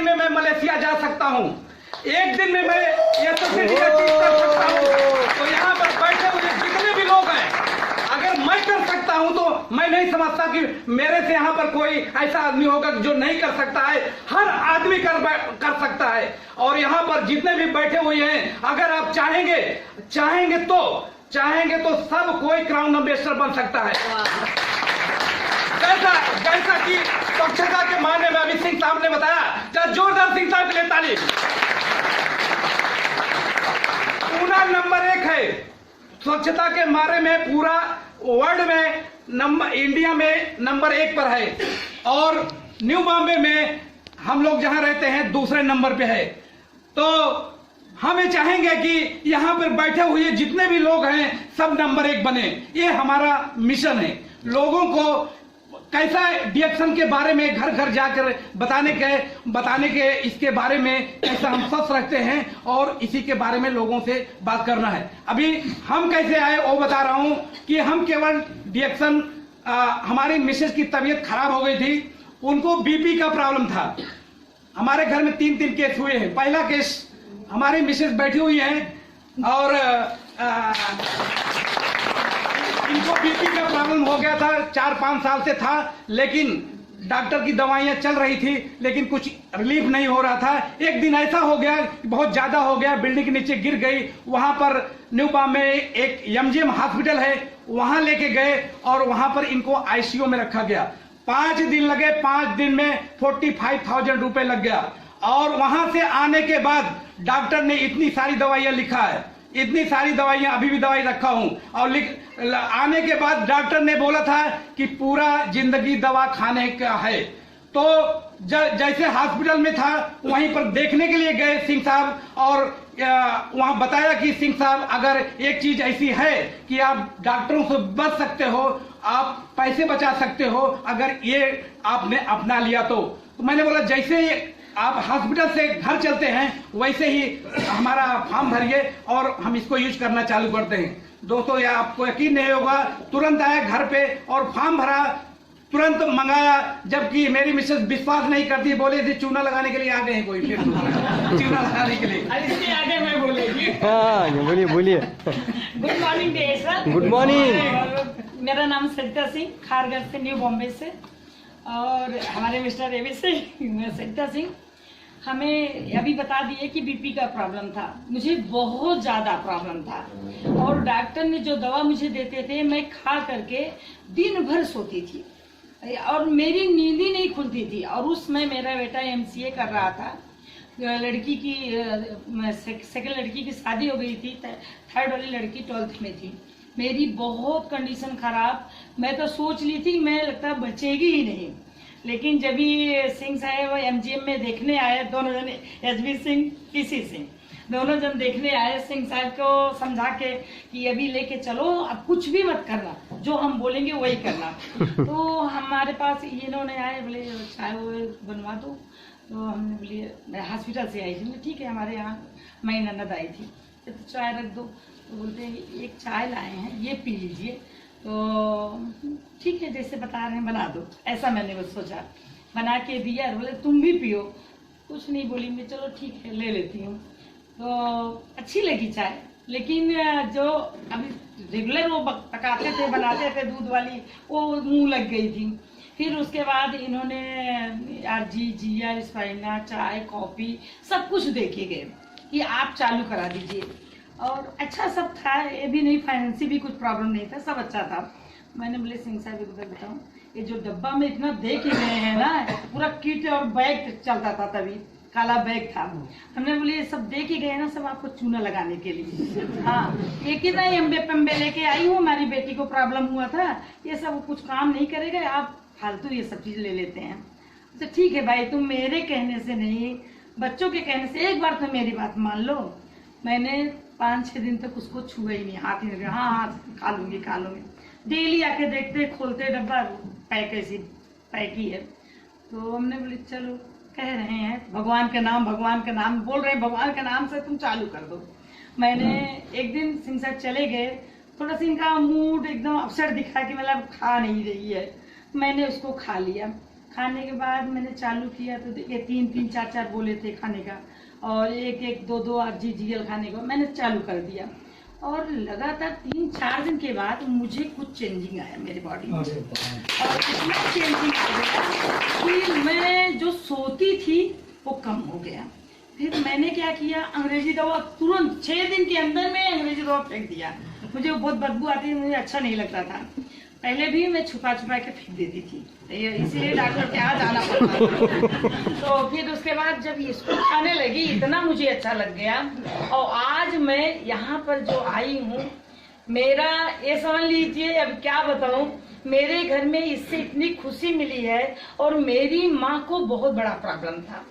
दिन में मैं मलेशिया जा सकता हूँ, एक दिन में मैं ये सोसाइटी का चीज कर सकता हूँ। तो यहाँ पर बैठे हुए जितने भी लोग हैं, अगर मैं कर सकता हूं तो मैं नहीं समझता कि मेरे से यहाँ पर कोई ऐसा आदमी होगा जो नहीं कर सकता है। हर आदमी कर सकता है। और यहाँ पर जितने भी बैठे हुए हैं, अगर आप चाहेंगे तो सब कोई क्राउन एम्बेसडर बन सकता है। जैसा कि स्वच्छता के मामले में अभी सिंह साहब ने बताया, जोरदार सिंह साहब के लिए ताली। पूना नंबर 1 है स्वच्छता के मारे में, पूरा वर्ल्ड में इंडिया में नंबर 1 पर है। और न्यू बॉम्बे में हम लोग जहां रहते हैं दूसरे नंबर पे है। तो हमें चाहेंगे कि यहाँ पर बैठे हुए जितने भी लोग हैं सब नंबर 1 बने। ये हमारा मिशन है। लोगों को कैसा डिएक्शन के बारे में घर घर जाकर बताने के इसके बारे में कैसा हम सोच रखते हैं और इसी के बारे में लोगों से बात करना है। अभी हम कैसे आए वो बता रहा हूं कि हम केवल डिएक्शन, हमारी मिसेज की तबीयत खराब हो गई थी, उनको बीपी का प्रॉब्लम था। हमारे घर में 3 केस हुए हैं। पहला केस हमारी मिसेज बैठी हुई है और इनको बीपी का प्रॉब्लम हो गया था, 4-5 साल से था, लेकिन डॉक्टर की दवाइयां चल रही थी लेकिन कुछ रिलीफ नहीं हो रहा था। एक दिन ऐसा हो गया, बहुत ज्यादा हो गया, बिल्डिंग के नीचे गिर गई। वहां पर न्यू बॉम्बे में एक एमजीएम हॉस्पिटल है, वहां लेके गए और वहां पर इनको आईसीयू में रखा गया। 5 दिन लगे, 5 दिन में 45,000 रुपए लग गया। और वहां से आने के बाद डॉक्टर ने इतनी सारी दवाइयां लिखा है, इतनी सारी दवाइयां, अभी भी दवाई रखा हूं। और आने के बाद डॉक्टर ने बोला था कि पूरा जिंदगी दवा खाने का है। तो जैसे हॉस्पिटल में था वहीं पर देखने के लिए गए सिंह साहब, और वहां बताया कि सिंह साहब अगर एक चीज ऐसी है कि आप डॉक्टरों से बच सकते हो, आप पैसे बचा सकते हो, अगर ये आपने अपना लिया तो मैंने बोला जैसे आप हॉस्पिटल से घर चलते हैं वैसे ही हमारा फॉर्म भरिए और हम इसको यूज करना चालू करते हैं। दोस्तों, ये आपको यकीन नहीं होगा, तुरंत आया घर पे और फॉर्म भरा, तुरंत मंगाया। जबकि मेरी मिसेज विश्वास नहीं करती, बोले थी चूना लगाने के लिए आ गए हैं कोई, फिर चूना लगाने के लिए। इसके आगे मैं बोलेगी। हाँ, बोलिए। Good morning sir. Good morning. मेरा नाम सरिता सिंह, खारगढ़ से, न्यू बॉम्बे से। और हमारे मिस्टर एवी से सरिता सिंह हमें अभी बता दिए कि बीपी का प्रॉब्लम था। मुझे बहुत ज़्यादा प्रॉब्लम था और डॉक्टर ने जो दवा मुझे देते थे मैं खा करके दिन भर सोती थी और मेरी नींद ही नहीं खुलती थी। और उस समय मेरा बेटा एमसीए कर रहा था, लड़की की सेकंड लड़की की शादी हो गई थी, थर्ड वाली लड़की 12th में थी। मेरी बहुत कंडीशन खराब, मैं तो सोच ली थी मैं लगता बचेगी ही नहीं। लेकिन जब भी सिंह साहब एमजीएम में देखने आए, दोनों जन, एचबी सिंह, पीसी सिंह, दोनों जन देखने आए, सिंह साहब को समझा के कि अभी लेके चलो, अब कुछ भी मत करना, जो हम बोलेंगे वही करना। तो हमारे पास इन्होंने आए, बोले चाय वो बनवा दो। तो हमने बोलिए, मैं हॉस्पिटल से आई थी, ठीक है, हमारे यहाँ मैं ननद आई थी, तो चाय रख दो। तो बोलते हैं एक चाय लाए हैं, ये पी लीजिए। तो ठीक है, जैसे बता रहे हैं बना दो, ऐसा मैंने बस सोचा, बना के दिया। बोले तुम भी पियो। कुछ नहीं बोली मैं, चलो ठीक है ले लेती हूँ। तो अच्छी लगी चाय, लेकिन जो अभी रेगुलर वो पकाते थे, बनाते थे दूध वाली, वो मुंह लग गई थी। फिर उसके बाद इन्होंने आरजी, जिया, स्पाइना, चाय, कॉफ़ी सब कुछ दे के गए कि आप चालू करा दीजिए। और अच्छा सब था, ये भी नहीं, फाइनेंसी भी कुछ प्रॉब्लम नहीं था, सब अच्छा था। मैंने बोले सिंह साहब एक बार बताऊँ, ये जो डब्बा में इतना दे के गए हैं ना, पूरा किट और बैग चलता था, तभी काला बैग था। हमने बोले ये सब दे के गए ना, सब आपको चूना लगाने के लिए। हाँ, एक ही नहीं अम्बे पम्बे लेके आई हूँ, हमारी बेटी को प्रॉब्लम हुआ था, ये सब कुछ काम नहीं करेगा, आप फालतू ये सब चीज़ ले लेते हैं। तो ठीक है भाई, तुम मेरे कहने से नहीं, बच्चों के कहने से एक बार तो मेरी बात मान लो। मैंने 5-6 दिन तक उसको छुआ ही नहीं, हाथ ही नहीं, हाँ खा लूंगी। डेली आके देखते, खोलते डब्बा, पैक ऐसी पैक ही है। तो हमने बोले चलो, कह रहे हैं भगवान का नाम बोल रहे हैं, भगवान के नाम से तुम चालू कर दो। मैंने एक दिन सिंह साहब चले गए, थोड़ा सा इनका मूड एकदम अपसेट दिखा कि मतलब खा नहीं रही है, मैंने उसको खा लिया। खाने के बाद मैंने चालू किया तो देखिए 3-3, 4-4 बोले थे खाने का, और 1-1, 2-2 GGL खाने का मैंने चालू कर दिया। और लगातार 3-4 दिन के बाद मुझे कुछ चेंजिंग आया मेरे बॉडी में, और इतना चेंजिंग आ गया कि मैं जो सोती थी वो कम हो गया। फिर मैंने क्या किया, अंग्रेजी दवा तुरंत 6 दिन के अंदर में अंग्रेजी दवा फेंक दिया। मुझे बहुत बदबू आती थी, मुझे अच्छा नहीं लगता था। पहले भी मैं छुपा छुपा के फेंक देती थी, इसीलिए डॉक्टर के यहाँ जाना पड़ता था। तो फिर उसके बाद जब इसको खाने लगी इतना मुझे अच्छा लग गया, और आज मैं यहाँ पर जो आई हूँ, मेरा ये समझ लीजिए, अब क्या बताऊँ, मेरे घर में इससे इतनी खुशी मिली है। और मेरी माँ को बहुत बड़ा प्रॉब्लम था,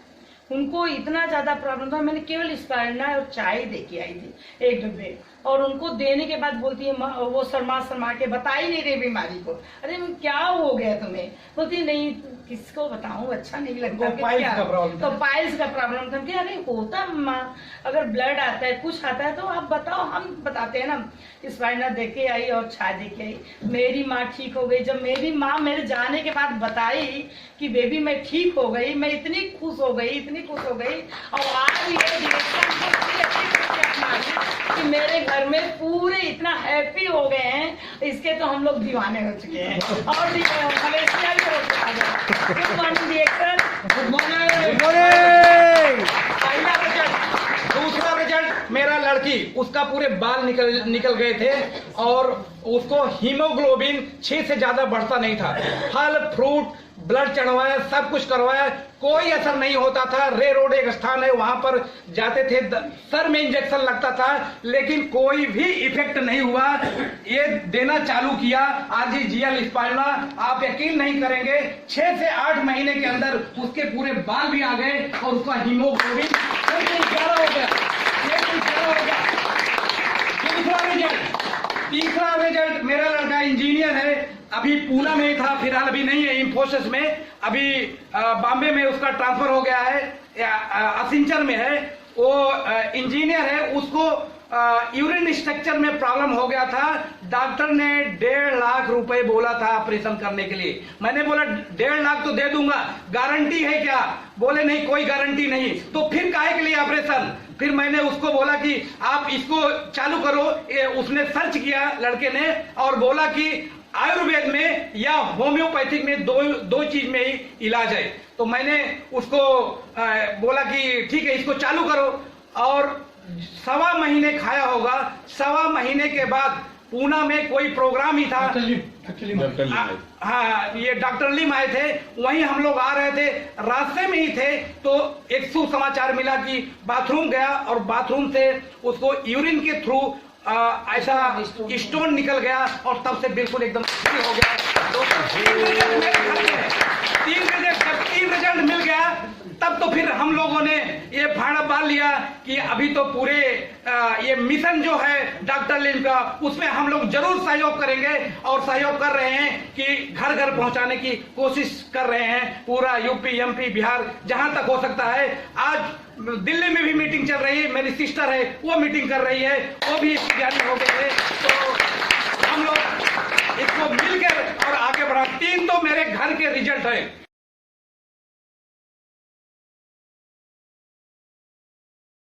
उनको इतना ज्यादा प्रॉब्लम था, मैंने केवल स्पाइरना और चाय दे के आई थी 1 डब्बे, और उनको देने के बाद बोलती है वो शर्मा के बता ही नहीं रही बीमारी को। अरे क्या हो गया तुम्हें? बोलती नहीं किसको बताऊं, अच्छा नहीं लगता। तो पाइल्स का प्रॉब्लम था कि अरे होता माँ, अगर ब्लड आता है कुछ आता है तो आप बताओ, हम बताते हैं ना। स्पाइरना दे के आई और चाय दे के आई, मेरी माँ ठीक हो गई। जब मेरी माँ मेरे जाने के बाद बताई कि बेबी मैं ठीक हो गई, मैं इतनी खुश हो गई, इतनी खुश हो गई। और आज ये कि मेरे घर में पूरे इतना हैप्पी हो गए हैं, इसके तो हम लोग दीवाने हो चुके हैं। और मलेशिया भी हो चुका है। Good morning director. Good morning. पहला रिजल्ट। दूसरा रिजल्ट, मेरा लड़की, उसका पूरे बाल निकल गए थे, और उसको हीमोग्लोबिन 6 से ज्यादा बढ़ता नहीं था। फल फ्रूट ब्लड चढ़वाया, सब कुछ करवाया, कोई असर नहीं होता था। रे रोड एक स्थान है, वहां पर जाते थे, सर में इंजेक्शन लगता था, लेकिन कोई भी इफेक्ट नहीं हुआ। ये देना चालू किया RGGL स्पाइरना, आप यकीन नहीं करेंगे, 6 से 8 महीने के अंदर उसके पूरे बाल भी आ गए, और उसका हीमोग्लोबिन 11 हो गया। तीसरा रिजल्ट, मेरा लड़का इंजीनियर है, अभी पूना में ही था, फिलहाल अभी नहीं है, इंफोसिस में, अभी बॉम्बे में उसका ट्रांसफर हो गया है, असिंचर में है। वो इंजीनियर है, उसको यूरिन स्ट्रक्चर में प्रॉब्लम हो गया था। डॉक्टर ने 1.5 लाख रुपए बोला था ऑपरेशन करने के लिए। मैंने बोला 1.5 लाख तो दे दूंगा, गारंटी है क्या? बोले नहीं, कोई गारंटी नहीं। तो फिर काहे के लिए ऑपरेशन? फिर मैंने उसको बोला कि आप इसको चालू करो। उसने सर्च किया लड़के ने, और बोला कि आयुर्वेद में या होम्योपैथिक में दो चीज में ही इलाज है। तो मैंने उसको बोला कि ठीक है, इसको चालू करो। और 1.25 महीने खाया होगा। 1.25 महीने के बाद पूना में कोई प्रोग्राम ही था, हाँ, ये डॉक्टर लिम आए थे, वहीं हम लोग आ रहे थे, रास्ते में ही थे, तो एक सुसमाचार मिला कि बाथरूम गया, और बाथरूम से उसको यूरिन के थ्रू ऐसा स्टोन निकल गया, और तब से बिल्कुल एकदम ठीक हो गया। तो 3 रिजल्ट मिल गया, तब तो फिर हम लोगों ने ये फाड़ा बाल लिया कि अभी तो पूरे ये मिशन जो है डॉक्टर लिम का, उसमें हम लोग जरूर सहयोग करेंगे, और सहयोग कर रहे हैं कि घर घर पहुंचाने की कोशिश कर रहे हैं। पूरा यूपी, MP, बिहार, जहां तक हो सकता है। आज दिल्ली में भी मीटिंग चल रही है, मेरी सिस्टर है, वो मीटिंग कर रही है, वो भी ज्ञानी हो गई है। तो हम लोग इसको मिलकर और आगे बढ़ा। 3 तो मेरे घर के रिजल्ट है।